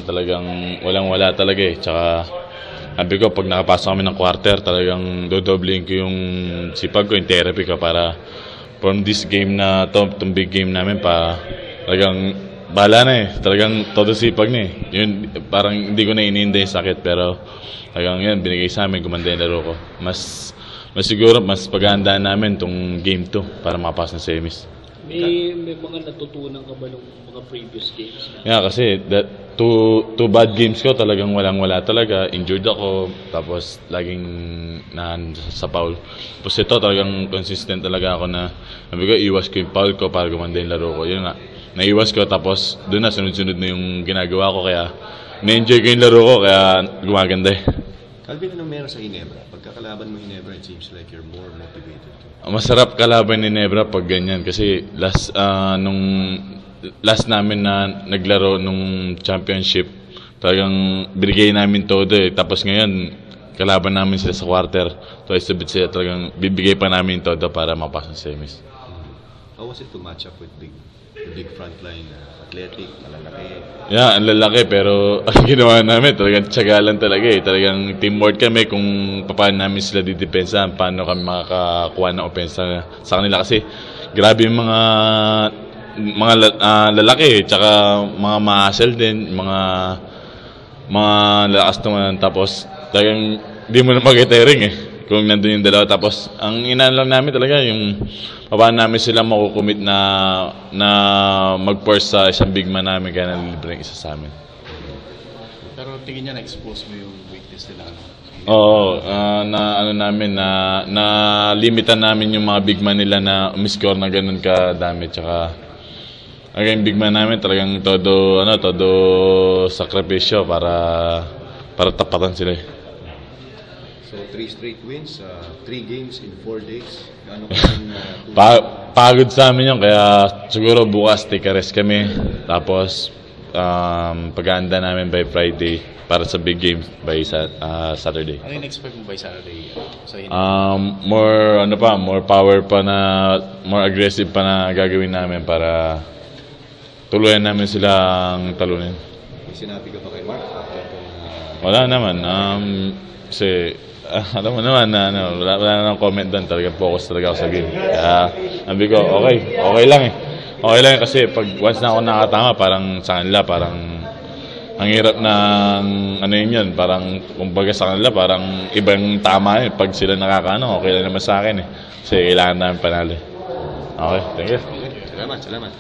Talagang walang-wala talaga eh. Tsaka sabi ko, pag nakapasok kami ng quarter, talagang dodoblihin ko yung sipag ko, yung therapy ko para from this game na to, itong big game namin pa talagang bala na eh. Talagang todo sipag na eh. Yun, parang hindi ko na iniinda yung sakit pero talagang yan, binigay sa amin, gumanda yung laro ko. Mas siguro, mas paghahandaan namin itong game 2 para makapasok ng semis. May mga natutunan ka ba ng mga previous games? Yeah, kasi two bad games ko talagang walang-wala talaga. Injured ako, tapos laging sa foul. Tapos ito talagang consistent talaga ako na sabi ko, iwas ko yung foul ko para gumanda yung laro ko. Yun nga, naiwas ko tapos doon na sunod-sunod na yung ginagawa ko kaya na-enjoy ko yung laro ko kaya gumaganda eh. Calvin, anong meron sa Ginebra? Pagkakalaban mo Ginebra, it seems like you're more motivated. Masarap kalaban ni Nebra pag ganyan kasi nung last namin na naglaro nung championship talagang binigay namin todo eh. Tapos ngayon kalaban namin sila sa quarter twice a bit sila talagang bibigay pa namin todo para mapasok sa semis. How was it to match up with big frontline, athletic, malalaki? Yeah, ang lalaki pero ang ginawa namin talagang tiyaga lang talaga eh. Talagang teamwork kami kung paano namin sila didepensa, paano kami makakakuha ng opensa sa kanila kasi grabe yung mga lalaki eh. Tsaka mga ma-hustle din, mga lalakas naman tapos talagang di mo na mag-itiring eh kung nandun yung dalawa. Tapos ang inaan lang namin talaga yung paano namin sila makukumit na mag-force sa isang big man namin kaya nalilibre isa sa amin. Pero tingin niya na-expose mo yung weakness nila? Oo, na limitan namin yung mga big man nila na umiscore na ganun kadami. Tsaka yung big man namin talagang todo sakripisyo para tapatan sila eh. So 3 straight wins, 3 games in 4 days. Gaano Pagod sa amin yun, kaya siguro bukas take a rest kami. Tapos paghahanda namin by Friday para sa big game by Saturday. Ano yung expect mo by Saturday? More power pa na, more aggressive pa na gagawin namin para tuluyan namin silang talunin. May sinabi ka ba kay Mark? Wala naman. Kasi alam mo naman na wala nang comment doon, talagang focus talaga ako sa game. Kaya sabi ko, okay lang eh. Okay lang kasi pag once na ako nakatama, parang sa kanila, parang ang hirap ng yun, parang kumbaga sa kanila, parang ibang tama eh. Pag sila nakakaano, okay lang naman sa akin eh. Kasi kailangan namin panalo. Okay, thank you. Salamat.